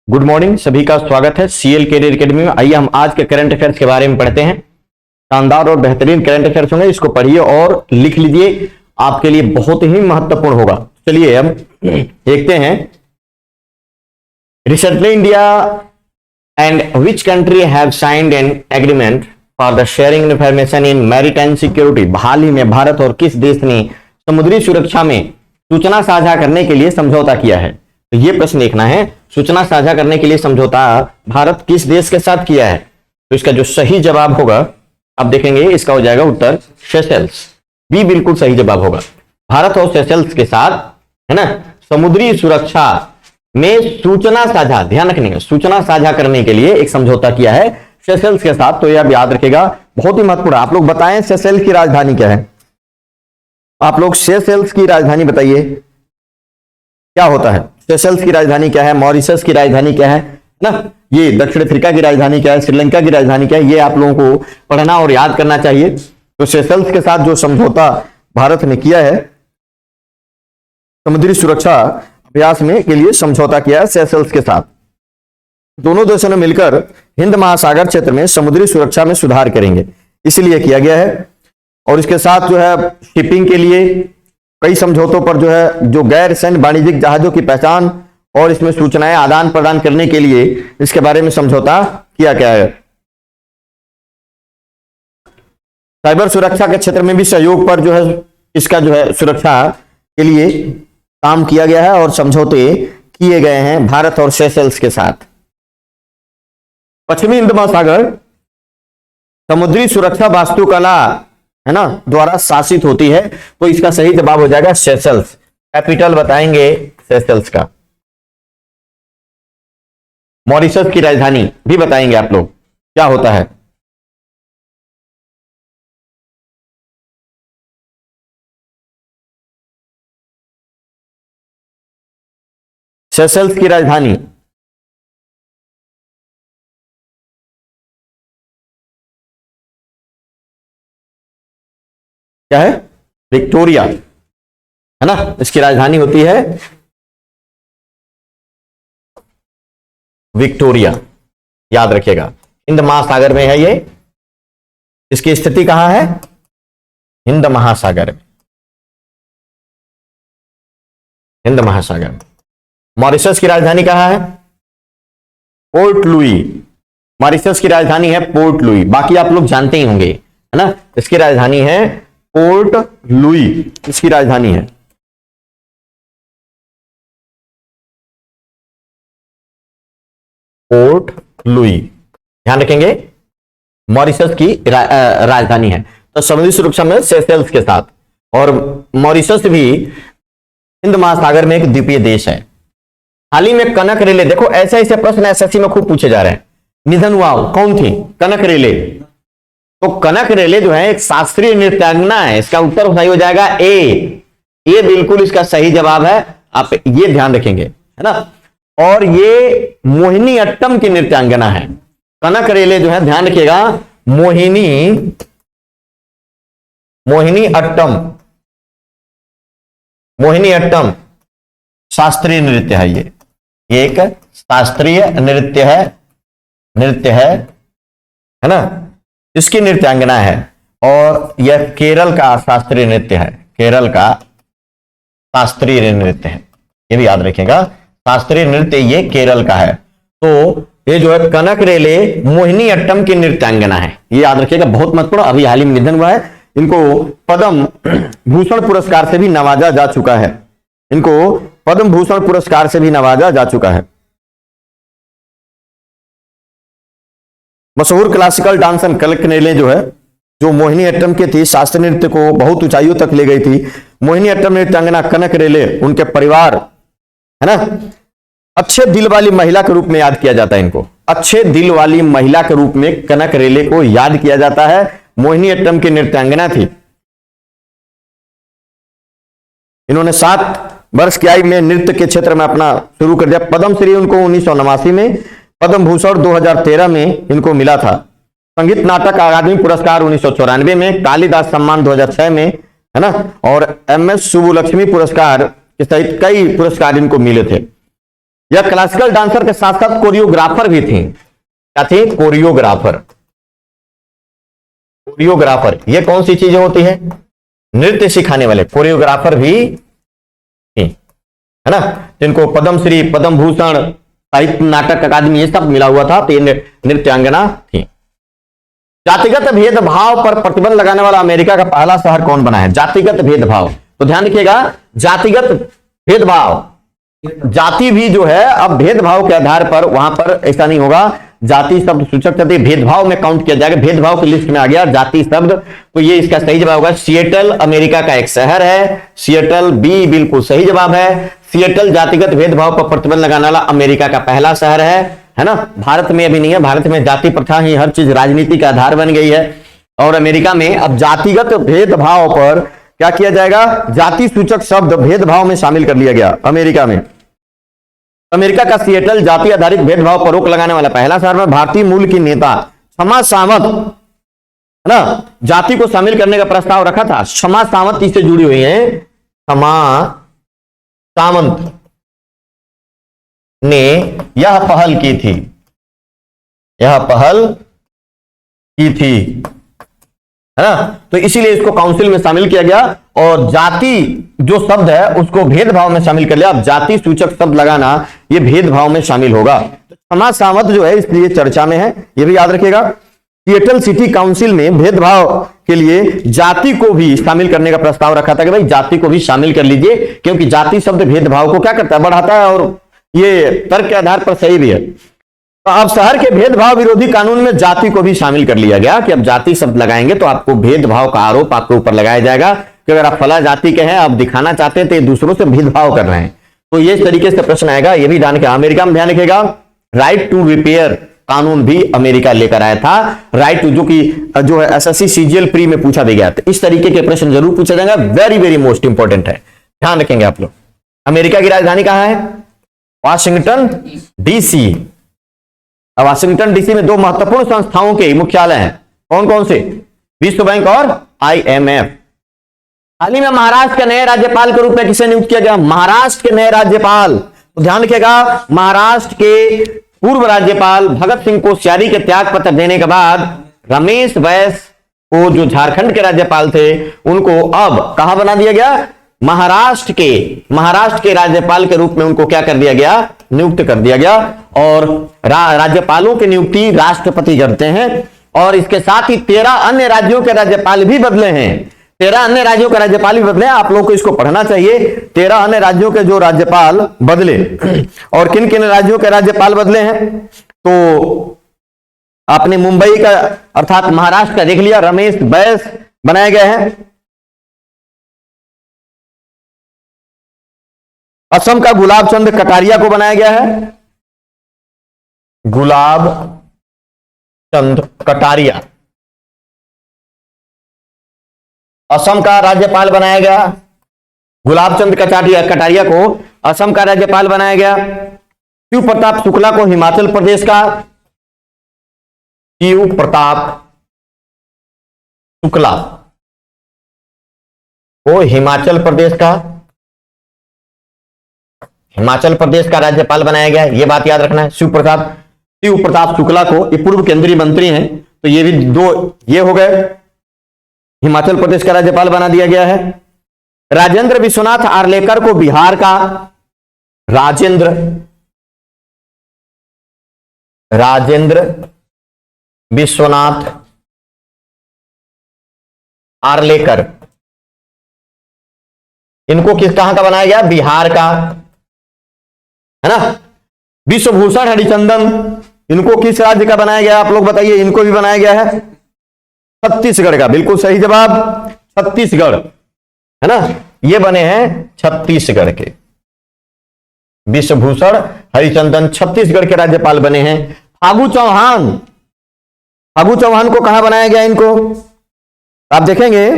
Good morning, सभी का स्वागत है सीएल कैरियर एकेडमी में। आइए हम आज के करंट अफेयर्स के बारे में पढ़ते हैं। शानदार और बेहतरीन करंट अफेयर्स होंगे, इसको पढ़िए और लिख लीजिए, आपके लिए बहुत ही महत्वपूर्ण होगा। चलिए हम देखते हैं। Recently India and which country have signed an agreement for the sharing information in maritime security. हाल ही में भारत और किस देश ने समुद्री सुरक्षा में सूचना साझा करने के लिए समझौता किया है? तो ये प्रश्न देखना है, सूचना साझा करने के लिए समझौता भारत किस देश के साथ किया है? तो इसका जो सही जवाब होगा आप देखेंगे, इसका हो जाएगा उत्तर सेशेल्स। बी बिल्कुल सही जवाब होगा। भारत और सेशेल्स के साथ, है ना, समुद्री सुरक्षा में सूचना साझा, ध्यान रखने, सूचना साझा करने के लिए एक समझौता किया है सेशेल्स के साथ। तो यह आप याद रखेगा, बहुत ही महत्वपूर्ण। आप लोग बताएं सेशेल्स की राजधानी क्या है? आप लोग सेशेल्स की राजधानी बताइए, क्या होता है? सेशेल्स की राजधानी क्या है? मॉरिशस की राजधानी क्या है ना? ये दक्षिण अफ्रीका की राजधानी क्या है? श्रीलंका की राजधानी क्या है? ये आप लोगों को पढ़ना और याद करना चाहिए। तो सेशेल्स के साथ जो समझौता भारत ने किया है, समुद्री सुरक्षा अभ्यास में के लिए समझौता किया है सेशेल्स के साथ। दोनों देशों ने मिलकर हिंद महासागर क्षेत्र में समुद्री सुरक्षा में सुधार करेंगे, इसलिए किया गया है। और इसके साथ जो है शिपिंग के लिए कई समझौतों पर जो है, जो गैर सैन्य वाणिज्यिक जहाजों की पहचान और इसमें सूचनाएं आदान प्रदान करने के लिए इसके बारे में समझौता किया गया है। साइबर सुरक्षा के क्षेत्र में भी सहयोग पर जो है, इसका जो है सुरक्षा के लिए काम किया गया है और समझौते किए गए हैं भारत और सेशेल्स के साथ। पश्चिमी हिंद महासागर समुद्री सुरक्षा वास्तुकला, है ना, द्वारा शासित होती है। तो इसका सही जवाब हो जाएगा सेशेल्स। कैपिटल बताएंगे सेशेल्स का। मॉरिशस की राजधानी भी बताएंगे आप लोग क्या होता है। सेशेल्स की राजधानी क्या है? विक्टोरिया, है ना, इसकी राजधानी होती है विक्टोरिया, याद रखिएगा। हिंद महासागर में है ये। इसकी स्थिति कहां है? हिंद महासागर में, हिंद महासागर में। मॉरिशस की राजधानी कहां है? Port Louis. मॉरिशस की राजधानी है पोर्ट लुई, बाकी आप लोग जानते ही होंगे, है ना। इसकी राजधानी है पोर्ट लुई, इसकी राजधानी है। पोर्ट लुई, ध्यान रखेंगे, मॉरिशस की राजधानी है। तो समुद्री सुरक्षा में सेशेल्स के साथ, और मॉरिशस भी हिंद महासागर में एक द्वीपीय देश है। हाल ही में कनक रेले, देखो ऐसे ऐसे प्रश्न एसएससी में खूब पूछे जा रहे हैं। निधन हुआ, कौन थी? कनक रेले। तो कनक रेले जो है एक शास्त्रीय नृत्यांगना है। इसका उत्तर सही हो जाएगा ए बिल्कुल इसका सही जवाब है। आप ये ध्यान रखेंगे, है ना। और ये मोहिनी अट्टम की नृत्यांगना है। कनक रेले जो है, ध्यान रखिएगा, मोहिनी अट्टम शास्त्रीय नृत्य है। ये एक शास्त्रीय नृत्य है ना, इसकी नृत्यांगना है। और यह केरल का शास्त्रीय नृत्य है, केरल का शास्त्रीय नृत्य है, ये भी याद रखिएगा। शास्त्रीय नृत्य ये केरल का है। तो ये जो है कनक रेले मोहिनी अट्टम की नृत्यांगना है, ये याद रखिएगा, बहुत महत्वपूर्ण। अभी हाल ही में निधन हुआ है। इनको पद्म भूषण पुरस्कार से भी नवाजा जा चुका है। इनको पद्म भूषण पुरस्कार से भी नवाजा जा चुका है। मशहूर क्लासिकल डांसर कनक रेले जो है, जो मोहिनी अट्टम की थी, शास्त्रीय नृत्य को बहुत ऊंचाइयों तक ले गई थी। मोहिनी अट्टम नृत्यांगना कनक रेले, उनके परिवार, है ना, अच्छे दिल वाली महिला के रूप में याद किया जाता है। इनको अच्छे दिल वाली महिला के रूप में कनक रेले को याद किया जाता है। मोहिनी अट्टम की नृत्यांगना थी। इन्होंने 7 वर्ष की आयु में नृत्य के क्षेत्र में अपना शुरू कर दिया। पद्मश्री उनको 1989 में, पद्म भूषण 2013 में इनको मिला था। संगीत नाटक अकादमी पुरस्कार 1994 में, कालिदास सम्मान 2006 में, है ना, और MS सुब्बुलक्ष्मी पुरस्कार के सहित कई पुरस्कार इनको मिले थे। यह क्लासिकल डांसर के साथ साथ कोरियोग्राफर भी थी। क्या थी? कोरियोग्राफर। कोरियोग्राफर ये कौन सी चीजें होती है? नृत्य सिखाने वाले कोरियोग्राफर भी थी, है ना, जिनको पद्मश्री, पद्म भूषण, साहित्य नाटक अकादमी ये सब मिला हुआ था। तो ये नृत्यांगना थी। जातिगत भेदभाव पर प्रतिबंध लगाने वाला अमेरिका का पहला शहर कौन बना है? जातिगत भेदभाव, तो ध्यान रखिएगा, जातिगत भेदभाव, जाति भी जो है अब भेदभाव के आधार पर, वहां पर ऐसा नहीं होगा, जाति शब्द सूचक जाति भेदभाव में काउंट किया जाएगा, भेदभाव की लिस्ट में आ गया जाति शब्द, तो ये इसका सही जवाब होगा। सिएटल अमेरिका का एक शहर है, सिएटल बी बिल्कुल सही जवाब है। सिएटल जातिगत भेदभाव पर प्रतिबंध लगाने वाला अमेरिका का पहला शहर है ना। भारत में अभी नहीं है, भारत में जाति प्रथा ही हर चीज राजनीति का आधार बन गई है, और अमेरिका में अब जातिगत भेदभाव पर क्या किया जाएगा? जाति सूचक शब्द भेदभाव में शामिल कर लिया गया अमेरिका में। अमेरिका का सिएटल जाति आधारित भेदभाव पर रोक लगाने वाला पहला शहर में भारतीय मूल की नेता क्षमा सावंत, है ना, जाति को शामिल करने का प्रस्ताव रखा था। क्षमा सावंत इससे जुड़ी हुई है। क्षमा सावंत ने यह पहल की थी, यह पहल की थी, है ना, तो इसीलिए इसको काउंसिल में शामिल किया गया और जाति जो शब्द है उसको भेदभाव में शामिल कर लिया। अब जाति सूचक शब्द लगाना ये भेदभाव में शामिल होगा। क्षमा सावंत जो है इसलिए चर्चा में है, ये भी याद रखिएगा। सिएटल सिटी काउंसिल में भेदभाव के लिए जाति को भी शामिल करने का प्रस्ताव रखा था कि भाई जाति को भी शामिल कर लीजिए, क्योंकि जाति शब्द भेदभाव को क्या करता है? बढ़ाता है, और ये तर्क के आधार पर सही भी है। तो अब शहर के भेदभाव विरोधी कानून में जाति को भी शामिल कर लिया गया कि अब जाति शब्द लगाएंगे तो आपको भेदभाव का आरोप आपके ऊपर लगाया जाएगा कि अगर आप फला जाति के हैं, आप दिखाना चाहते हैं तो दूसरों से भेदभाव कर रहे हैं। तो ये इस तरीके से प्रश्न आएगा, ये भी ध्यान, अमेरिका में ध्यान रखिएगा। राइट टू रिपेयर कानून भी अमेरिका लेकर आया था, राइट टू, जो है एसएससी सीजीएल प्री में पूछा भी गया। तो इस तरीके के प्रश्न जरूर पूछा जाएगा, वेरी वेरी मोस्ट इंपॉर्टेंट है, ध्यान रखेंगे आप लोग। अमेरिका की राजधानी कहां है? Washington DC. वाशिंगटन डीसी में दो महत्वपूर्ण संस्थाओं के मुख्यालय हैं, कौन कौन से? विश्व बैंक और आईएमएफ। हाल ही में महाराष्ट्र के नए राज्यपाल के रूप में किसे नियुक्त किया गया? महाराष्ट्र के नए राज्यपाल, तो ध्यान रखिएगा, महाराष्ट्र के पूर्व राज्यपाल भगत सिंह कोश्यारी के त्याग पत्र देने के बाद रमेश बैस को, जो झारखंड के राज्यपाल थे, उनको अब कहां बना दिया गया? महाराष्ट्र के राज्यपाल के रूप में उनको क्या कर दिया गया? नियुक्त कर दिया गया। और राज्यपालों की नियुक्ति राष्ट्रपति करते हैं, और इसके साथ ही 13 अन्य राज्यों के राज्यपाल भी बदले हैं। 13 अन्य राज्यों के राज्यपाल भी बदले, आप लोगों को इसको पढ़ना चाहिए। 13 अन्य राज्यों के जो राज्यपाल बदले, और किन किन राज्यों के राज्यपाल बदले हैं? तो आपने मुंबई का अर्थात महाराष्ट्र का देख लिया, रमेश बैस बनाए गए हैं। असम का गुलाब चंद कटारिया को बनाया गया है, गुलाब चंद कटारिया असम का राज्यपाल बनाया गया। गुलाब चंद कटारिया को असम का राज्यपाल बनाया गया। शिव प्रताप शुक्ला को हिमाचल प्रदेश का, शिव प्रताप शुक्ला को हिमाचल प्रदेश का राज्यपाल बनाया गया। यह बात याद रखना है। शिव प्रताप शुक्ला को, ये पूर्व केंद्रीय मंत्री हैं, तो ये भी दो ये हो गए, हिमाचल प्रदेश का राज्यपाल बना दिया गया है। राजेंद्र विश्वनाथ आर्लेकर को बिहार का, राजेंद्र विश्वनाथ आर्लेकर, इनको कहां का बनाया गया? बिहार का, है ना। विश्वभूषण हरिचंदन, इनको किस राज्य का बनाया गया? आप लोग बताइए, इनको भी बनाया गया है छत्तीसगढ़ का, बिल्कुल सही जवाब, छत्तीसगढ़, है ना, ये बने हैं छत्तीसगढ़ के। विश्वभूषण हरिचंदन छत्तीसगढ़ के राज्यपाल बने हैं। फागू चौहान को कहां बनाया गया? इनको आप देखेंगे,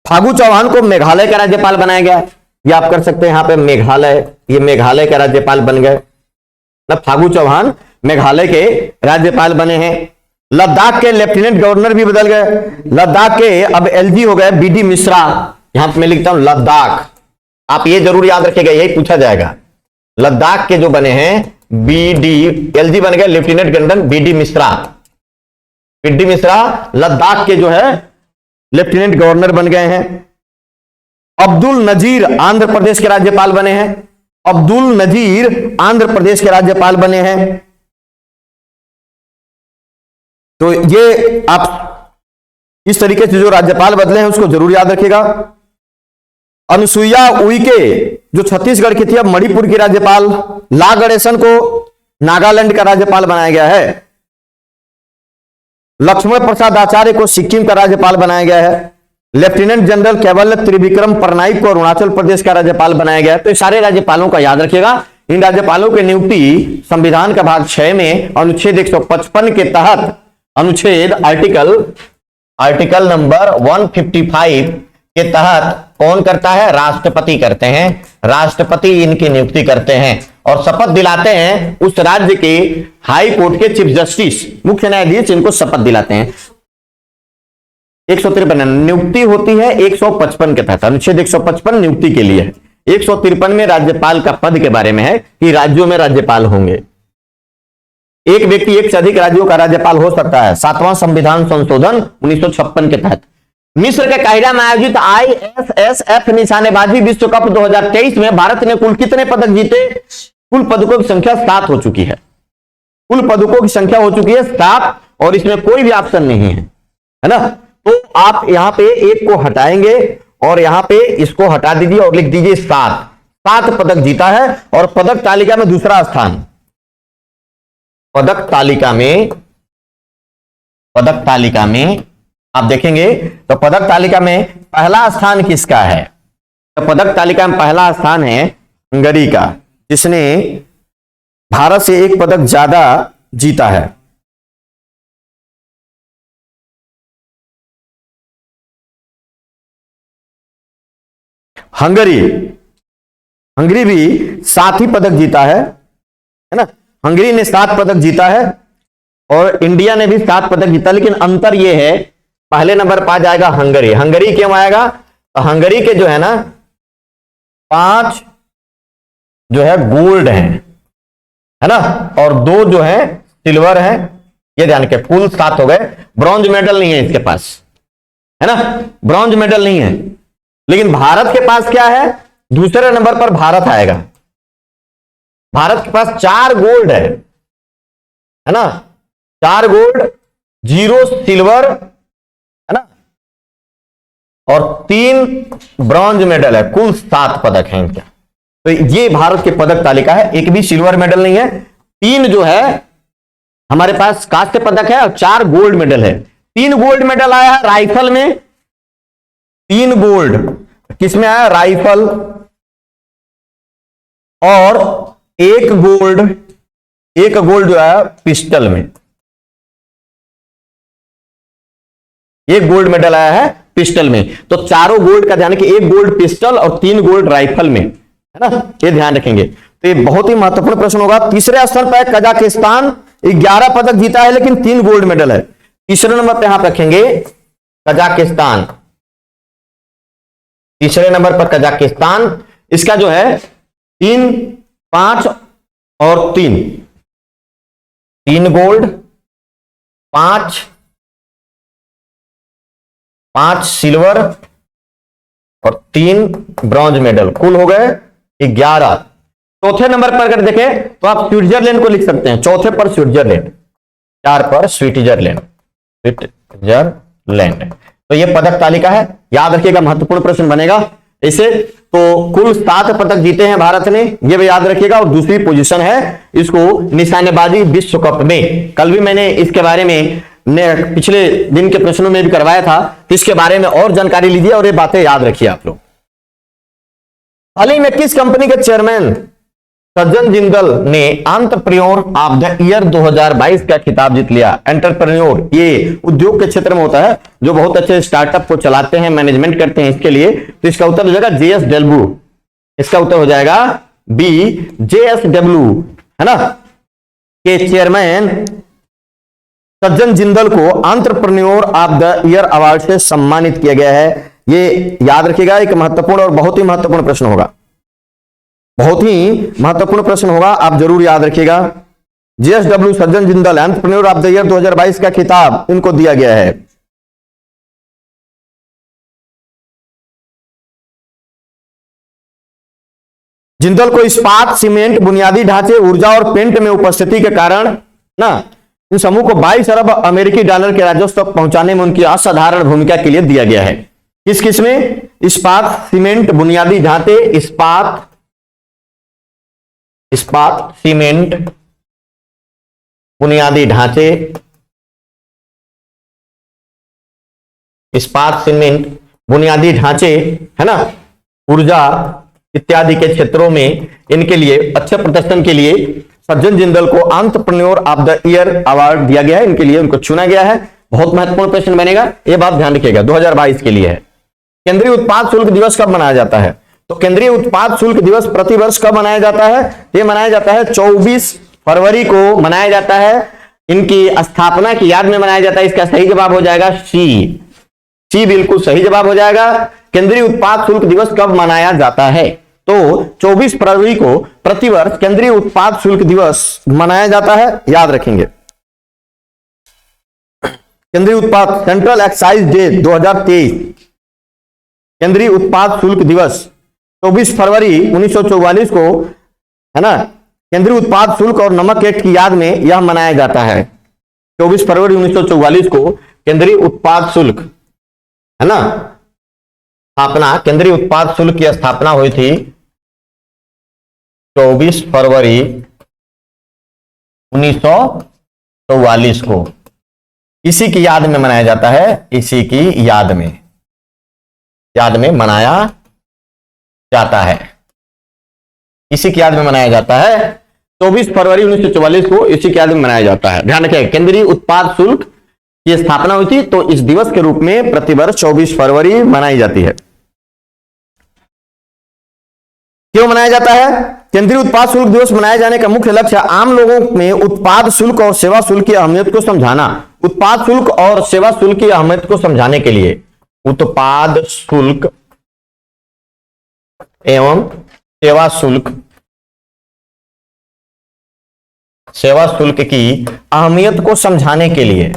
फागू चौहान को मेघालय का राज्यपाल बनाया गया। ये आप कर सकते हैं यहां पे, मेघालय, ये मेघालय का राज्यपाल बन गए ना, फागू चौहान मेघालय के राज्यपाल बने हैं। लद्दाख के लेफ्टिनेंट गवर्नर भी बदल गए, लद्दाख के अब एलजी हो गए बीडी मिश्रा। यहां पे मैं लिखता हूं लद्दाख, आप ये जरूर याद रखिएगा, यही पूछा जाएगा। लद्दाख के जो बने हैं बीडी, एलजी बन गए lieutenant general B D Mishra. B D Mishra Ladakh के जो है लेफ्टिनेंट गवर्नर बन गए हैं। अब्दुल नजीर आंध्र प्रदेश के राज्यपाल बने हैं। अब्दुल नजीर आंध्र प्रदेश के राज्यपाल बने हैं। तो ये आप इस तरीके से जो राज्यपाल बदले हैं उसको जरूर याद रखिएगा। अनुसुईया उइके जो छत्तीसगढ़ की थी, अब मणिपुर की राज्यपाल। ला गणेशन को नागालैंड का राज्यपाल बनाया गया है। लक्ष्मण प्रसाद आचार्य को सिक्किम का राज्यपाल बनाया गया है। लेफ्टिनेंट जनरल केवल त्रिविक्रम परनाइक को अरुणाचल प्रदेश का राज्यपाल बनाया गया है। तो सारे राज्यपालों का याद रखिएगा। इन राज्यपालों की नियुक्ति संविधान का भाग 6 में अनुच्छेद 155 के तहत, अनुच्छेद आर्टिकल नंबर 155 के तहत कौन करता है? राष्ट्रपति करते हैं। राष्ट्रपति इनकी नियुक्ति करते हैं और शपथ दिलाते हैं उस राज्य के हाई कोर्ट के चीफ जस्टिस, मुख्य न्यायाधीश, इनको शपथ दिलाते हैं। 153 नियुक्ति होती है 155 के तहत, अनुच्छेद 155 नियुक्ति के लिए। 153 में राज्यपाल का पद के बारे में है कि राज्यों में राज्यपाल होंगे। एक व्यक्ति एक से अधिक राज्यों का राज्यपाल हो सकता है। 7वां संविधान संशोधन 1956 के तहत। मिस्र के काहिरा में आयोजित ISSF निशानेबाजी विश्व कप 2023 में भारत ने कुल कितने पदक जीते? कुल पदकों की संख्या 7 हो चुकी है। कुल पदकों की संख्या हो चुकी है 7 और इसमें कोई भी ऑप्शन नहीं है ना। तो आप यहां पे एक को हटाएंगे और यहां पे इसको हटा दीजिए और लिख दीजिए 7 पदक जीता है और पदक तालिका में दूसरा स्थान। पदक तालिका में आप देखेंगे तो पदक तालिका में पहला स्थान किसका है? तो पदक तालिका में पहला स्थान है हंगरी का, जिसने भारत से एक पदक ज्यादा जीता है। हंगरी भी 7 ही पदक जीता है ना। हंगरी ने 7 पदक जीता है और इंडिया ने भी 7 पदक जीता, लेकिन अंतर यह है पहले नंबर पर आ जाएगा हंगरी। हंगरी क्यों आएगा? तो हंगरी के जो है ना 5 जो है गोल्ड है ना, और 2 जो है सिल्वर है। ये ध्यान के कुल 7 हो गए। ब्रॉन्ज मेडल नहीं है इसके पास, है ना, ब्रॉन्ज मेडल नहीं है। लेकिन भारत के पास क्या है? दूसरे नंबर पर भारत आएगा। भारत के पास 4 गोल्ड है ना, 4 गोल्ड, 0 सिल्वर, है ना, और 3 ब्रॉन्ज मेडल है। कुल 7 पदक हैं इनका। तो ये भारत के पदक तालिका है। एक भी सिल्वर मेडल नहीं है। 3 जो है हमारे पास कांस्य पदक है और 4 गोल्ड मेडल है। 3 गोल्ड मेडल आया है राइफल में। 3 गोल्ड किसमें आया? राइफल। और 1 गोल्ड जो है पिस्टल में। 1 गोल्ड मेडल आया है पिस्टल में। तो चारों गोल्ड का ध्यान रखिए, 1 गोल्ड पिस्टल और 3 गोल्ड राइफल में, है ना, ये ध्यान रखेंगे। तो ये बहुत ही महत्वपूर्ण प्रश्न होगा। तीसरे स्थान पर कजाकिस्तान, 11 पदक जीता है लेकिन 3 गोल्ड मेडल है। तीसरे नंबर पर यहां रखेंगे कजाकिस्तान। तीसरे नंबर पर कजाकिस्तान, इसका जो है 3, 5 और 3 गोल्ड, 5 सिल्वर और 3 ब्रॉन्ज मेडल, कुल हो गए 11। चौथे नंबर पर अगर देखें तो आप स्विट्जरलैंड को लिख सकते हैं। चौथे पर स्विट्जरलैंड, 4 पर स्विट्जरलैंड। तो ये पदक तालिका है, याद रखिएगा, महत्वपूर्ण प्रश्न बनेगा इसे। तो कुल 7 पदक जीते हैं भारत ने, ये भी याद रखिएगा। और दूसरी पोजीशन है इसको निशानेबाजी विश्व कप में। कल भी मैंने इसके बारे में पिछले दिन के प्रश्नों में भी करवाया था, तो इसके बारे में और जानकारी लीजिए और ये बातें याद रखिए आप लोग। हाल ही में किस कंपनी के चेयरमैन सज्जन जिंदल ने एंटरप्रेन्योर ऑफ द ईयर 2022 का खिताब जीत लिया? एंटरप्रेन्योर ये उद्योग के क्षेत्र में होता है, जो बहुत अच्छे स्टार्टअप को चलाते हैं, मैनेजमेंट करते हैं इसके लिए। तो इसका उत्तर हो जाएगा JSW। इसका उत्तर हो जाएगा B, JSW, है ना, के चेयरमैन सज्जन जिंदल को entrepreneur of the year award से सम्मानित किया गया है। ये याद रखिएगा, एक महत्वपूर्ण और बहुत ही महत्वपूर्ण प्रश्न होगा, बहुत ही महत्वपूर्ण प्रश्न होगा, आप जरूर याद रखिएगा। JSW Sajjan Jindal entrepreneur of the year 2022 का खिताब इनको दिया गया है। जिंदल को इस्पात, सीमेंट, बुनियादी ढांचे, ऊर्जा और पेंट में उपस्थिति के कारण ना इन समूह को 22 अरब अमेरिकी डॉलर के राजस्व तक पहुंचाने में उनकी असाधारण भूमिका के लिए दिया गया है। किस किस में? इस्पात, सीमेंट, बुनियादी ढांचे, इस्पात, सीमेंट, बुनियादी ढांचे, इस्पात, सीमेंट, बुनियादी ढांचे, है ना, ऊर्जा इत्यादि के क्षेत्रों में इनके लिए अच्छे प्रदर्शन के लिए सज्जन जिंदल को entrepreneur of the year award दिया गया है। इनके लिए उनको चुना गया है। बहुत महत्वपूर्ण प्रश्न बनेगा, ये बात ध्यान रखिएगा, 2022 के लिए है। केंद्रीय उत्पाद शुल्क दिवस कब मनाया जाता है? तो केंद्रीय उत्पाद शुल्क दिवस प्रतिवर्ष कब मनाया जाता है? ये मनाया जाता है 24 फरवरी को मनाया जाता है। इनकी स्थापना की याद में मनाया जाता है। इसका सही जवाब हो जाएगा सी बिल्कुल सही जवाब हो जाएगा। केंद्रीय उत्पाद शुल्क दिवस कब मनाया जाता है? तो 24 फरवरी को प्रतिवर्ष केंद्रीय उत्पाद शुल्क दिवस मनाया जाता है, याद रखेंगे। केंद्रीय उत्पाद सेंट्रल एक्साइज डे 2023, केंद्रीय उत्पाद शुल्क दिवस 24 फरवरी 1944 को, है ना, केंद्रीय उत्पाद शुल्क और नमक एक्ट की याद में यह मनाया जाता है। 24 फरवरी 1944 को केंद्रीय उत्पाद शुल्क, है ना, स्थापना, केंद्रीय उत्पाद शुल्क की स्थापना हुई थी 24 फरवरी 1944 को। इसी की याद में मनाया जाता है, इसी की याद में मनाया जाता है, इसी की याद में मनाया जाता है। 24 फरवरी 1944 को इसी की याद में मनाया जाता है। ध्यान रखिए, केंद्रीय उत्पाद शुल्क की स्थापना हुई थी, तो इस दिवस के रूप में प्रतिवर्ष 24 फरवरी मनाई जाती है। क्यों मनाया जाता है? केंद्रीय उत्पाद शुल्क दिवस मनाए जाने का मुख्य लक्ष्य आम लोगों में उत्पाद शुल्क और सेवा शुल्क की अहमियत को समझाना। उत्पाद शुल्क और सेवा शुल्क की अहमियत को समझाने के लिए उत्पाद शुल्क एवं सेवा शुल्क की अहमियत को समझाने के लिए,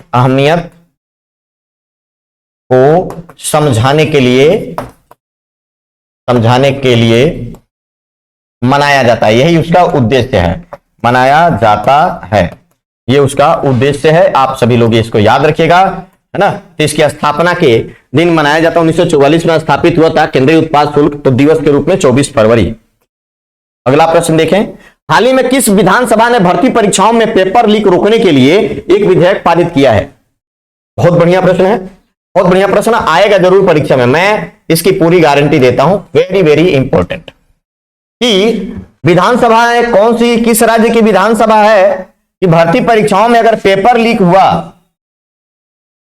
मनाया जाता है। यही उसका उद्देश्य है, मनाया जाता है, ये उसका उद्देश्य है। आप सभी लोग इसको याद रखिएगा, है ना। तो इसकी स्थापना के दिन मनाया जाता है। 1944 में स्थापित हुआ था केंद्रीय उत्पाद शुल्क, तो दिवस के रूप में 24 फरवरी। अगला प्रश्न देखें, हाल ही में किस विधानसभा ने भर्ती परीक्षाओं में पेपर लीक रोकने के लिए एक विधेयक पारित किया है? बहुत बढ़िया प्रश्न है, बहुत बढ़िया प्रश्न, आएगा जरूर परीक्षा में, मैं इसकी पूरी गारंटी देता हूं। वेरी वेरी इंपॉर्टेंट कि विधानसभा है, कौन सी, किस राज्य की विधानसभा है कि भर्ती परीक्षाओं में अगर पेपर लीक हुआ,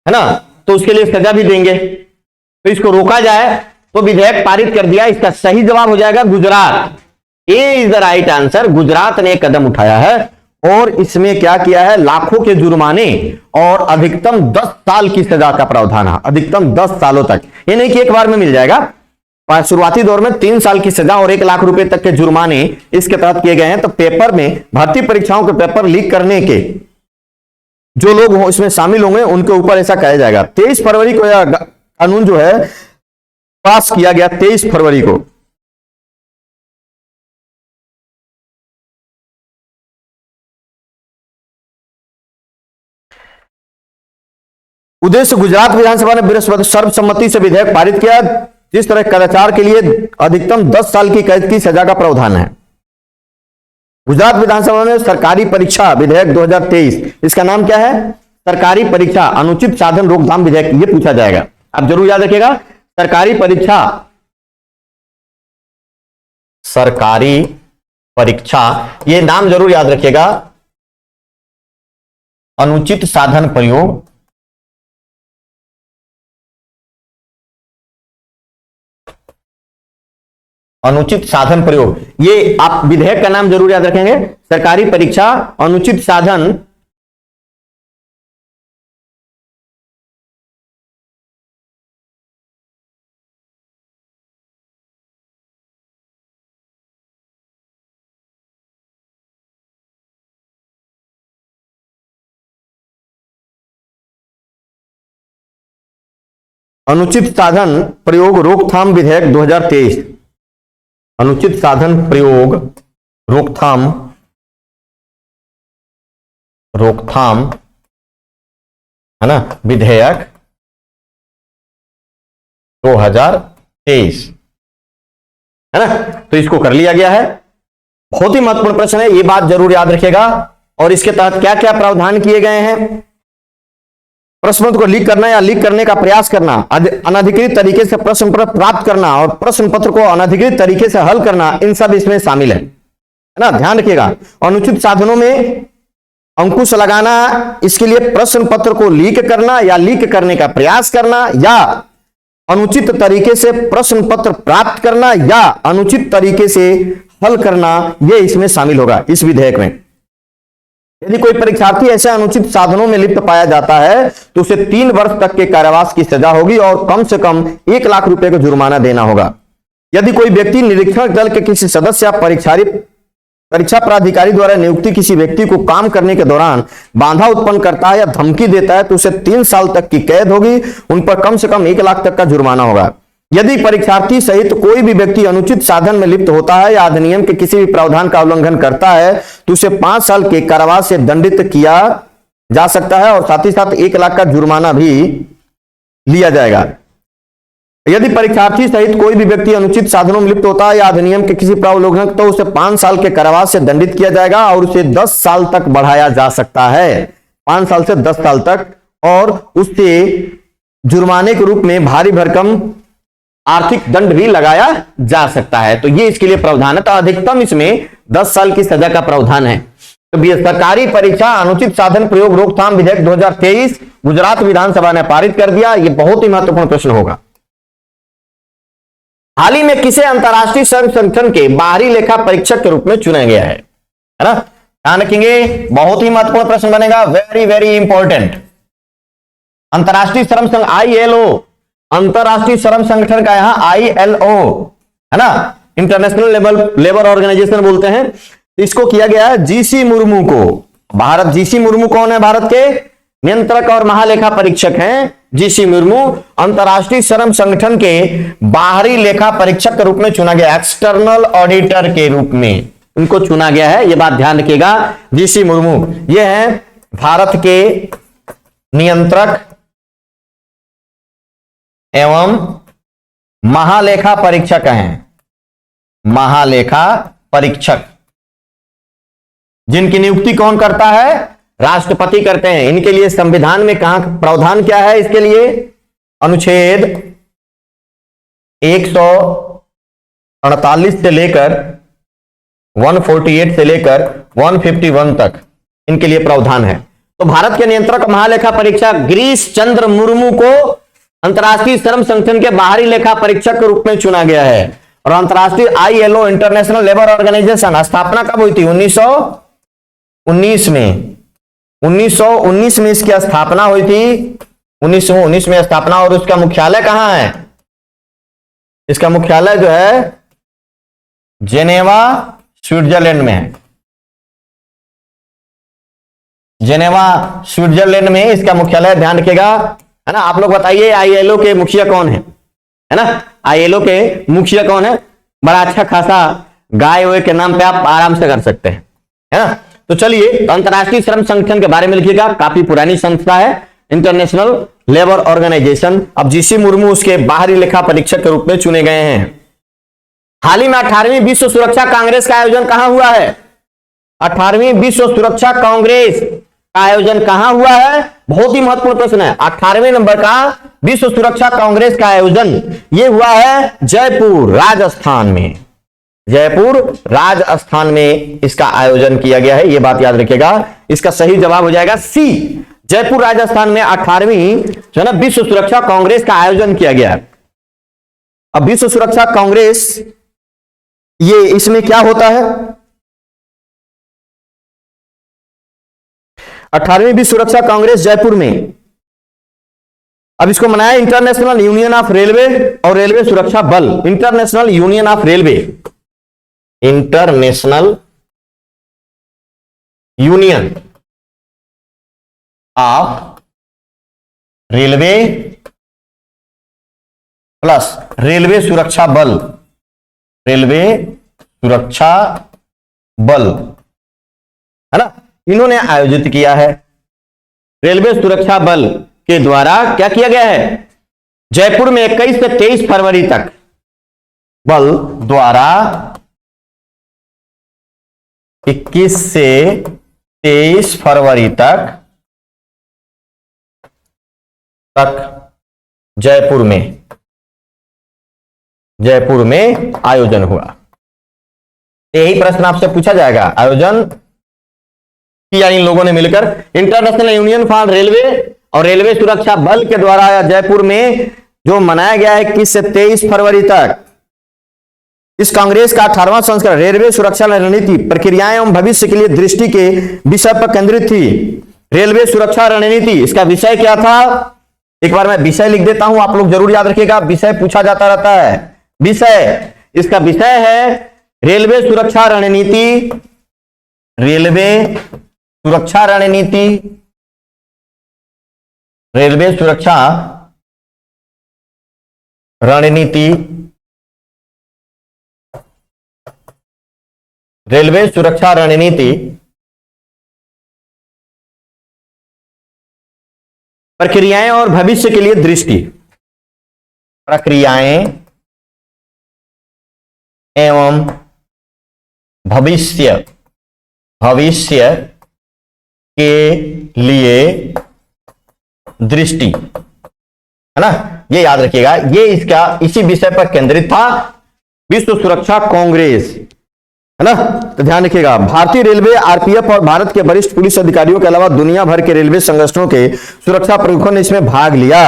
है ना, तो उसके लिए सजा भी देंगे, तो इसको रोका जाए, तो विधेयक पारित कर दिया। इसका सही जवाब हो जाएगा Gujarat. A is the right answer. Gujarat ने कदम उठाया है और इसमें क्या किया है, लाखों के जुर्माने और अधिकतम 10 साल की सजा का प्रावधान है, अधिकतम 10 सालों तक। ये नहीं कि एक बार में मिल जाएगा, शुरुआती दौर में 3 साल की सजा और 1 लाख रुपए तक के जुर्माने इसके तहत किए गए हैं। तो पेपर में, भर्ती परीक्षाओं के पेपर लीक करने के जो लोग इसमें शामिल होंगे उनके ऊपर ऐसा कहा जाएगा। 23 फरवरी को यह कानून जो है पास किया गया, 23 फरवरी को। उद्देश्य, गुजरात विधानसभा ने बृहस्पति सर्वसम्मति से विधेयक पारित किया, जिस तरह कदाचार के लिए अधिकतम 10 साल की कैद की सजा का प्रावधान है। गुजरात विधानसभा में सरकारी परीक्षा विधेयक 2023, इसका नाम क्या है? सरकारी परीक्षा अनुचित साधन रोकथाम विधेयक, ये पूछा जाएगा, आप जरूर याद रखिएगा। सरकारी परीक्षा, ये नाम जरूर याद रखिएगा। अनुचित साधन प्रयोग, अनुचित साधन प्रयोग, ये आप विधेयक का नाम जरूर याद रखेंगे। सरकारी परीक्षा अनुचित साधन अनुचित साधन प्रयोग रोकथाम विधेयक 2023। अनुचित साधन प्रयोग रोकथाम है ना, विधेयक 2023 है ना। तो इसको कर लिया गया है। बहुत ही महत्वपूर्ण प्रश्न है, ये बात जरूर याद रखिएगा। और इसके तहत क्या क्या प्रावधान किए गए हैं? प्रश्न पत्र को लीक करना या लीक करने का प्रयास करना, अनधिकृत तरीके से प्रश्न पत्र प्राप्त करना और प्रश्न पत्र को अनधिकृत तरीके से हल करना, इन सब इसमें शामिल है ना, ध्यान रखिएगा। अनुचित साधनों में अंकुश लगाना, इसके लिए प्रश्न पत्र को लीक करना या लीक करने का प्रयास करना, या अनुचित तरीके से प्रश्न पत्र प्राप्त करना या अनुचित तरीके से हल करना, यह इसमें शामिल होगा इस विधेयक में। यदि कोई परीक्षार्थी ऐसे अनुचित साधनों में लिप्त पाया जाता है तो उसे 3 वर्ष तक के कारावास की सजा होगी और कम से कम 1 लाख रुपए का जुर्माना देना होगा। यदि कोई व्यक्ति निरीक्षण दल के किसी सदस्य या परीक्षा प्राधिकारी द्वारा नियुक्ति किसी व्यक्ति को काम करने के दौरान बाधा उत्पन्न करता है या धमकी देता है तो उसे 3 साल तक की कैद होगी, उन पर कम से कम 1 लाख तक का जुर्माना होगा। यदि परीक्षार्थी सहित कोई भी व्यक्ति अनुचित साधन में लिप्त होता है या अधिनियम के किसी भी प्रावधान का उल्लंघन करता है तो उसे 5 साल के कारावास से दंडित किया जा सकता है और साथ ही साथ 1 लाख का जुर्माना भी लिया जाएगा। यदि परीक्षार्थी सहित कोई भी व्यक्ति अनुचित साधनों में लिप्त होता है या अधिनियम के किसी प्रावधान तो उसे 5 साल के कारावास से दंडित किया जाएगा और उसे 10 साल तक बढ़ाया जा सकता है, 5 साल से 10 साल तक, और उससे जुर्माने के रूप में भारी भरकम आर्थिक दंड भी लगाया जा सकता है। तो ये इसके लिए प्रावधान है। तो अधिकतम इसमें 10 साल की सजा का प्रावधान है। तो सरकारी परीक्षा अनुचित साधन प्रयोग रोकथाम विधेयक 2023 गुजरात विधानसभा ने पारित कर दिया। ये बहुत ही महत्वपूर्ण प्रश्न होगा। हाल ही में किसे अंतरराष्ट्रीय श्रम संगठन के बाहरी लेखा परीक्षक के रूप में चुना गया है ना, ध्यान रखेंगे, बहुत ही महत्वपूर्ण प्रश्न बनेगा, वेरी वेरी इंपॉर्टेंट। अंतरराष्ट्रीय श्रम संघ ILO, अंतरराष्ट्रीय श्रम संगठन का यहां ILO है ना, इंटरनेशनल लेबर ऑर्गेनाइजेशन बोलते हैं। इसको किया गया है GC मुर्मू को। GC मुर्मू कौन है? भारत के नियंत्रक और महालेखा परीक्षक हैं GC मुर्मू। अंतरराष्ट्रीय श्रम संगठन के बाहरी लेखा परीक्षक के रूप में चुना गया, एक्सटर्नल ऑडिटर के रूप में उनको चुना गया है। यह बात ध्यान रखिएगा। GC मुर्मू ये है भारत के नियंत्रक एवं महालेखा परीक्षक हैं, महालेखा परीक्षक, जिनकी नियुक्ति कौन करता है? राष्ट्रपति करते हैं। इनके लिए संविधान में कहां प्रावधान क्या है? इसके लिए अनुच्छेद 148 से लेकर 148 से लेकर 151 तक इनके लिए प्रावधान है। तो भारत के नियंत्रक महालेखा परीक्षक गिरीश चंद्र मुर्मू को अंतरराष्ट्रीय श्रम संगठन के बाहरी लेखा परीक्षक के रूप में चुना गया है। और अंतरराष्ट्रीय ILO इंटरनेशनल लेबर ऑर्गेनाइजेशन स्थापना कब हुई थी? 1919 में। 1919 में इसकी स्थापना हुई थी, 1919 में स्थापना। और उसका मुख्यालय कहां है? इसका मुख्यालय जो है जेनेवा स्विट्जरलैंड में है। जेनेवा स्विट्जरलैंड में इसका मुख्यालय, ध्यान रखिएगा, है ना। आप लोग बताइए ILO के मुखिया कौन है ना? ILO के मुखिया कौन है? बड़ा अच्छा खासा गाय हुए के नाम पे आप आराम से कर सकते हैं, है ना। तो चलिए, अंतरराष्ट्रीय श्रम संगठन के बारे में लिखिएगा, काफी पुरानी संस्था है, इंटरनेशनल लेबर ऑर्गेनाइजेशन। अब GC मुर्मू उसके बाहरी लेखा परीक्षक के रूप में चुने गए हैं। हाल ही में 18वीं विश्व सुरक्षा कांग्रेस का आयोजन कहां हुआ है? 18वीं विश्व सुरक्षा कांग्रेस का आयोजन कहां हुआ है? बहुत ही महत्वपूर्ण प्रश्न है। 18वें नंबर का विश्व सुरक्षा कांग्रेस का आयोजन यह हुआ है जयपुर राजस्थान में। जयपुर राजस्थान में इसका आयोजन किया गया है, यह बात याद रखिएगा। इसका सही जवाब हो जाएगा C, जयपुर राजस्थान में 18वीं जो है ना विश्व सुरक्षा कांग्रेस का आयोजन किया गया। अब विश्व सुरक्षा कांग्रेस ये इसमें क्या होता है? 18वीं विश्व सुरक्षा कांग्रेस जयपुर में। अब इसको मनाया इंटरनेशनल यूनियन ऑफ रेलवे और रेलवे सुरक्षा बल, international union of railway, international union of railway plus railway सुरक्षा बल, रेलवे सुरक्षा बल, है ना, इन्होंने आयोजित किया है। रेलवे सुरक्षा बल के द्वारा क्या किया गया है, जयपुर में 21 से 23 फरवरी तक बल द्वारा 21 से 23 फरवरी तक जयपुर में आयोजन हुआ। यही प्रश्न आपसे पूछा जाएगा, आयोजन किया इन लोगों ने मिलकर। इंटरनेशनल यूनियन फॉर रेलवे और रेलवे सुरक्षा बल के द्वारा जयपुर में जो मनाया गया है 21 से 23 फरवरी तक, इस कांग्रेस का 18वां संस्करण रेलवे सुरक्षा रणनीति प्रक्रियाएं एवं भविष्य के लिए दृष्टि के विषय पर केंद्रित थी। रेलवे सुरक्षा रणनीति, इसका विषय क्या था, एक बार मैं विषय लिख देता हूं, आप लोग जरूर याद रखिएगा, विषय पूछा जाता रहता है। विषय, इसका विषय है रेलवे सुरक्षा रणनीति, रेलवे सुरक्षा रणनीति, रेलवे सुरक्षा रणनीति, रेलवे सुरक्षा रणनीति, प्रक्रियाएं और भविष्य के लिए दृष्टि, प्रक्रियाएं एवं भविष्य के लिए दृष्टि, है ना, ये याद रखिएगा, ये इसका इसी विषय पर केंद्रित था, विश्व सुरक्षा कांग्रेस, है ना। तो ध्यान रखिएगा, भारतीय रेलवे, आरपीएफ और भारत के वरिष्ठ पुलिस अधिकारियों के अलावा दुनिया भर के रेलवे संगठनों के सुरक्षा प्रमुखों ने इसमें भाग लिया।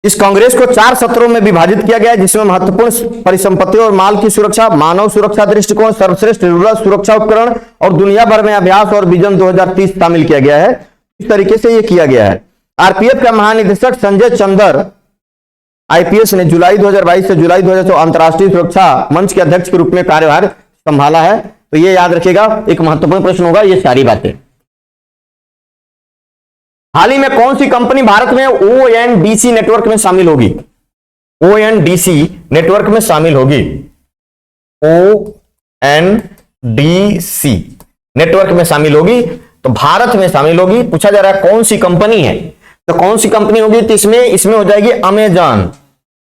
इस कांग्रेस को 4 सत्रों में विभाजित किया गया, जिसमें महत्वपूर्ण परिसंपत्ति और माल की सुरक्षा, मानव सुरक्षा दृष्टिकोण, सर्वश्रेष्ठ सुरक्षा उपकरण और दुनिया भर में अभ्यास और विजन 2030 शामिल किया गया है। इस तरीके से यह किया गया है। आरपीएफ का महानिदेशक संजय चंदर आईपीएस ने जुलाई 2022 से जुलाई 2024 अंतर्राष्ट्रीय सुरक्षा मंच के अध्यक्ष के रूप में कार्यभार संभाला है। तो ये याद रखिएगा, एक महत्वपूर्ण प्रश्न होगा ये सारी बातें। हाल ही में कौन सी कंपनी भारत में ओएनडीसी नेटवर्क में शामिल होगी, ओएनडीसी नेटवर्क में शामिल होगी, ओएनडीसी नेटवर्क में शामिल होगी, तो भारत में शामिल होगी। पूछा जा रहा है कौन सी कंपनी है, तो कौन सी कंपनी होगी, तो इसमें हो जाएगी अमेजॉन।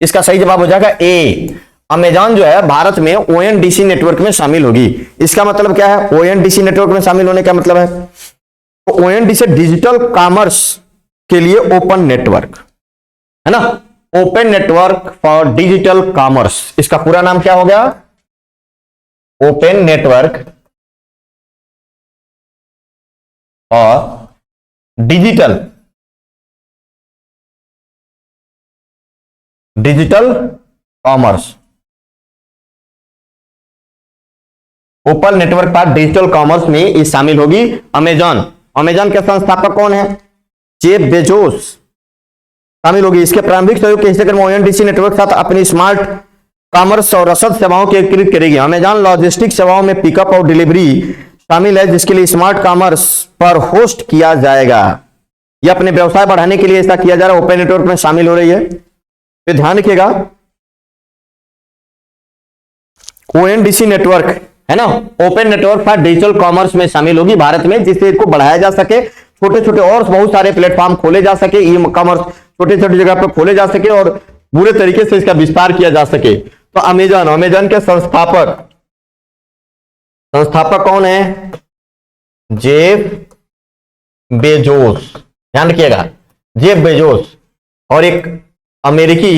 इसका सही जवाब हो जाएगा ए, अमेजॉन जो है भारत में ओएनडीसी नेटवर्क में शामिल होगी। इसका मतलब क्या है, ओएनडीसी नेटवर्क में शामिल होने का मतलब है, तो ओएनडीसी डिजिटल कॉमर्स के लिए ओपन नेटवर्क, है ना, open network for digital commerce. इसका पूरा नाम क्या हो गया, ओपन नेटवर्क और digital commerce, open network for digital commerce में ये शामिल होगी अमेजॉन। अमेजॉन के संस्थापक कौन है, जेफ बेजोस शामिल होगी। इसके प्रारंभिक सहयोग के हिस्से में ओएनडीसी नेटवर्क साथ अपनी स्मार्ट कॉमर्स और रसद सेवाओं को एकीकृत करेगी। अमेजॉन लॉजिस्टिक सेवाओं में पिकअप और डिलीवरी शामिल है, जिसके लिए स्मार्ट कॉमर्स पर होस्ट किया जाएगा। यह अपने व्यवसाय बढ़ाने के लिए ऐसा किया जा रहा है, ओपन नेटवर्क में शामिल हो रही है। तो ध्यान रखिएगा, ओएनडीसी नेटवर्क है ना, open network for digital commerce में शामिल होगी भारत में, जिससे इसको बढ़ाया जा सके, छोटे छोटे और बहुत सारे प्लेटफॉर्म खोले जा सके, ई कॉमर्स छोटे छोटे जगह पर खोले जा सके और पूरे तरीके से इसका विस्तार किया जा सके। तो अमेजॉन के संस्थापक कौन है, जेफ बेजोस, ध्यान रखिएगा, जेफ बेजोस, और एक अमेरिकी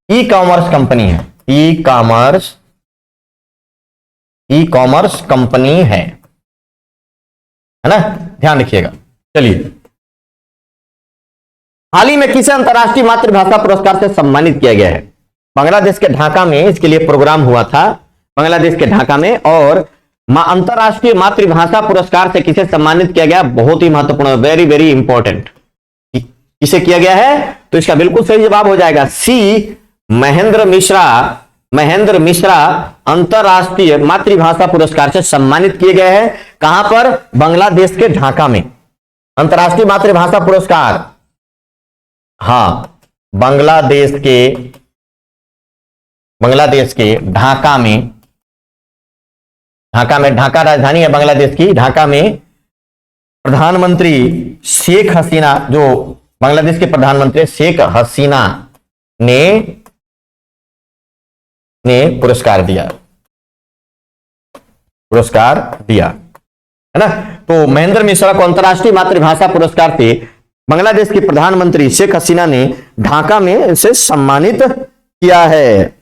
ई कॉमर्स कंपनी है, ई कॉमर्स कंपनी है ना, ध्यान रखिएगा। चलिए, हाल ही में किसे अंतर्राष्ट्रीय मातृभाषा पुरस्कार से सम्मानित किया गया है, बांग्लादेश के ढाका में इसके लिए प्रोग्राम हुआ था, बांग्लादेश के ढाका में, और अंतर्राष्ट्रीय मातृभाषा पुरस्कार से किसे सम्मानित किया गया, बहुत ही महत्वपूर्ण, वेरी वेरी इंपॉर्टेंट, किसे किया गया है, तो इसका बिल्कुल सही जवाब हो जाएगा सी, महेंद्र मिश्रा महेंद्र मिश्रा अंतरराष्ट्रीय मातृभाषा पुरस्कार से सम्मानित किए गए हैं। कहां पर? बांग्लादेश के ढाका में। अंतरराष्ट्रीय मातृभाषा पुरस्कार, हां, बांग्लादेश के ढाका में, ढाका राजधानी है बांग्लादेश की। ढाका में प्रधानमंत्री शेख हसीना, जो बांग्लादेश के प्रधानमंत्री शेख हसीना ने पुरस्कार दिया है ना। तो महेंद्र मिश्रा को अंतरराष्ट्रीय मातृभाषा पुरस्कार से बांग्लादेश की प्रधानमंत्री शेख हसीना ने ढाका में इसे सम्मानित किया है।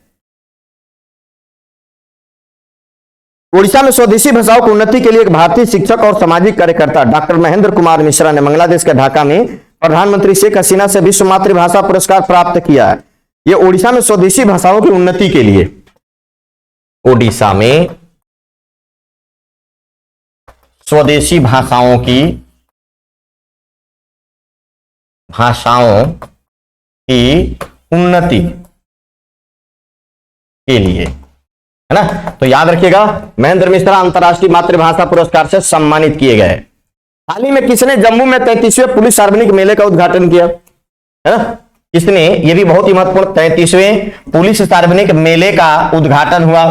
ओडिशा में स्वदेशी भाषाओं की उन्नति के लिए एक भारतीय शिक्षक और सामाजिक कार्यकर्ता डॉक्टर महेंद्र कुमार मिश्रा ने बांग्लादेश के ढाका में प्रधानमंत्री शेख हसीना से विश्व मातृभाषा पुरस्कार प्राप्त किया है। यह ओडिशा में स्वदेशी भाषाओं की उन्नति के लिए, ओडिशा में स्वदेशी भाषाओं की उन्नति के लिए, है ना। तो याद रखिएगा, महेंद्र मिश्रा अंतरराष्ट्रीय मातृभाषा पुरस्कार से सम्मानित किए गए। हाल ही में किसने जम्मू में 33वें पुलिस सार्वजनिक मेले का उद्घाटन किया, है ना? किसने? ये भी बहुत ही महत्वपूर्ण, 33वें पुलिस सार्वजनिक मेले का उद्घाटन हुआ,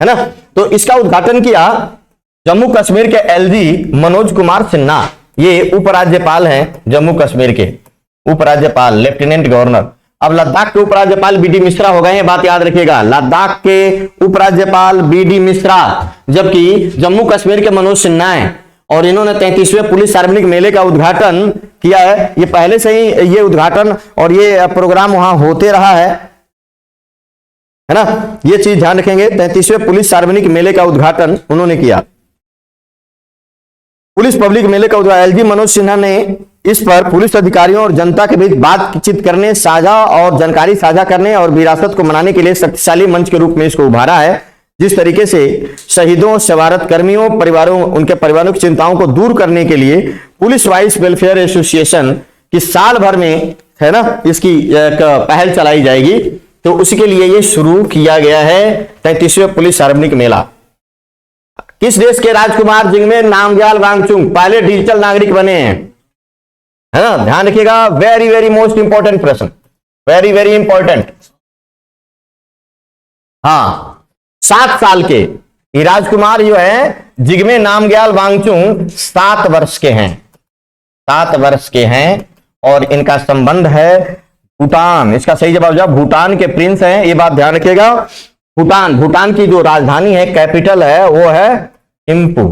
है ना। तो इसका उद्घाटन किया जम्मू कश्मीर के एलजी मनोज कुमार सिन्हा। ये उपराज्यपाल हैं जम्मू कश्मीर के, उपराज्यपाल, लेफ्टिनेंट गवर्नर। अब लद्दाख के उपराज्यपाल बीडी मिश्रा हो गए हैं, बात याद रखिएगा। लद्दाख के उपराज्यपाल बीडी मिश्रा, जबकि जम्मू कश्मीर के मनोज सिन्हा हैं, और इन्होंने 33वें पुलिस सार्वजनिक मेले का उद्घाटन किया है। ये पहले से ही ये उद्घाटन और ये प्रोग्राम वहां होते रहा है ना। ये चीज ध्यान रखेंगे, 33वें पुलिस सार्वजनिक मेले का उद्घाटन उन्होंने किया। पुलिस पब्लिक मेले का उद्घाटन एलजी मनोज सिन्हा ने इस पर पुलिस अधिकारियों और जनता के बीच बातचीत करने, साझा और जानकारी साझा करने और विरासत को मनाने के लिए शक्तिशाली मंच के रूप में इसको उभारा है। जिस तरीके से शहीदों, सेवारत कर्मियों, परिवारों, उनके परिवारों की चिंताओं को दूर करने के लिए पुलिस वाइस वेलफेयर एसोसिएशन की साल भर में, है ना, इसकी एक पहल चलाई जाएगी। तो उसी के लिए ये शुरू किया गया है 33वें पुलिस सार्वजनिक मेला। किस देश के राजकुमार जिग्मे नामग्याल वांगचुक पहले डिजिटल नागरिक बने हैं, है ना? ध्यान रखिएगा, वेरी वेरी मोस्ट इंपॉर्टेंट प्रश्न, वेरी वेरी इंपॉर्टेंट। हाँ, 7 साल के ये राजकुमार जो है जिग्मे नामग्याल वांगचुक 7 वर्ष के हैं, 7 वर्ष के हैं, और इनका संबंध है भूटान। इसका सही जवाब जो भूटान के प्रिंस हैं, ये बात ध्यान रखिएगा। भूटान की जो राजधानी है, कैपिटल है, वो है थिम्पू,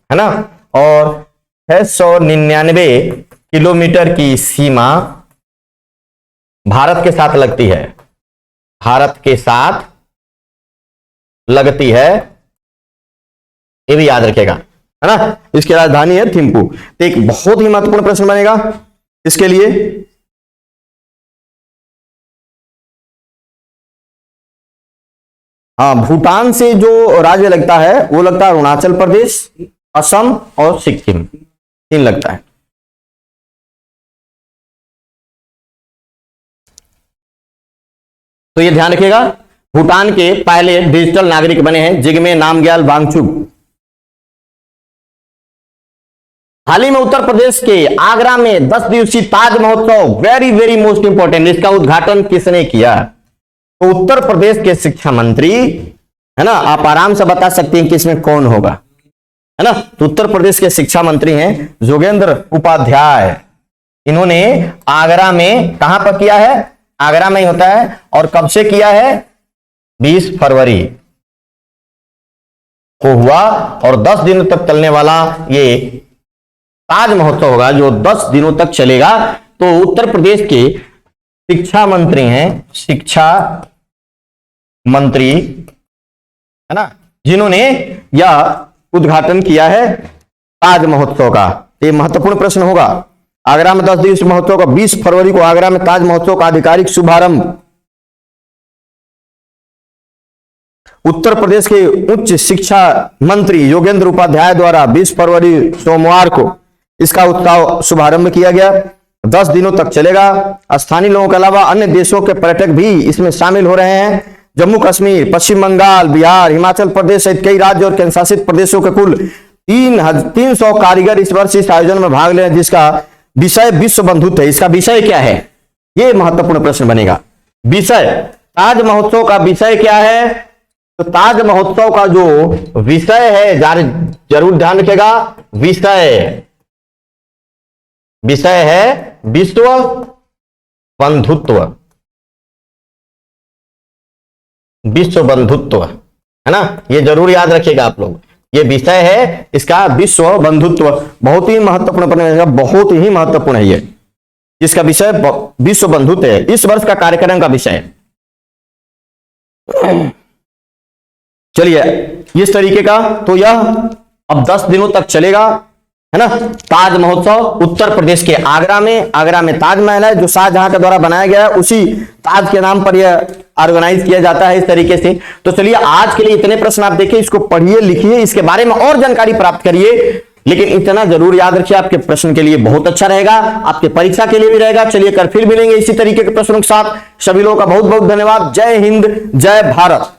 है ना। और 699 किलोमीटर की सीमा भारत के साथ लगती है, भारत के साथ लगती है, ये भी याद रखेगा, है ना। इसकी राजधानी है थिम्पू। तो एक बहुत ही महत्वपूर्ण प्रश्न बनेगा इसके लिए। हाँ, भूटान से जो राज्य लगता है वो लगता है अरुणाचल प्रदेश, असम और सिक्किम, 3 लगता है। तो ये ध्यान रखिएगा, भूटान के पहले डिजिटल नागरिक बने हैं जिग्मे नामग्याल वांगचुक। हाल ही में उत्तर प्रदेश के आगरा में 10 दिवसीय ताज महोत्सव, वेरी वेरी मोस्ट इंपॉर्टेंट, इसका उद्घाटन किसने किया? तो उत्तर प्रदेश के शिक्षा मंत्री, है ना। आप आराम से बता सकते हैं कि इसमें कौन होगा, है ना। तो उत्तर प्रदेश के शिक्षा मंत्री हैं योगेंद्र उपाध्याय। इन्होंने आगरा में, कहां पर किया है? आगरा में ही होता है। और कब से किया है? 20 फरवरी को हुआ। और 10 दिनों तक चलने वाला ये ताज महोत्सव होगा, जो 10 दिनों तक चलेगा। तो उत्तर प्रदेश के शिक्षा मंत्री हैं, शिक्षा मंत्री, है ना, जिन्होंने यह उद्घाटन किया है ताज महोत्सव का। ये महत्वपूर्ण प्रश्न होगा। आगरा में 10 दिवसीय महोत्सव का 20 फरवरी को आगरा में ताज महोत्सव का आधिकारिक शुभारंभ उत्तर प्रदेश के उच्च शिक्षा मंत्री योगेंद्र उपाध्याय द्वारा 20 फरवरी सोमवार को इसका उत्सव शुभारंभ किया गया। 10 दिनों तक चलेगा। स्थानीय लोगों के अलावा अन्य देशों के पर्यटक भी इसमें शामिल हो रहे हैं। जम्मू कश्मीर, पश्चिम बंगाल, बिहार, हिमाचल प्रदेश सहित कई राज्य और केंद्र शासित प्रदेशों के कुल 300 कारीगर इस वर्ष इस आयोजन में भाग ले रहे हैं, जिसका विषय विश्व बंधुत्व है। इसका विषय क्या है, यह महत्वपूर्ण प्रश्न बनेगा। विषय, ताज महोत्सव का विषय क्या है? तो ताज महोत्सव का जो विषय है, जरूर ध्यान रखिएगा, विषय है विश्व बंधुत्व। विश्व बंधुत्व है ना, ये जरूर याद रखिएगा आप लोग। ये विषय है इसका विश्व बंधुत्व। बहुत ही महत्वपूर्ण बनेगा, बहुत ही महत्वपूर्ण है ये। इसका विषय विश्व बंधुत्व है, इस वर्ष का कार्यक्रम का विषय। चलिए इस तरीके का, तो यह अब 10 दिनों तक चलेगा, है ना। ताज महोत्सव उत्तर प्रदेश के आगरा में ताजमहल है जो शाहजहां के द्वारा बनाया गया है, उसी ताज के नाम पर यह ऑर्गेनाइज किया जाता है इस तरीके से। तो चलिए आज के लिए इतने प्रश्न आप देखिए, इसको पढ़िए, लिखिए, इसके बारे में और जानकारी प्राप्त करिए। लेकिन इतना जरूर याद रखिए, आपके प्रश्न के लिए बहुत अच्छा रहेगा, आपके परीक्षा के लिए भी रहेगा। चलिए कल फिर मिलेंगे इसी तरीके के प्रश्नों के साथ। सभी लोगों का बहुत बहुत धन्यवाद। जय हिंद, जय भारत।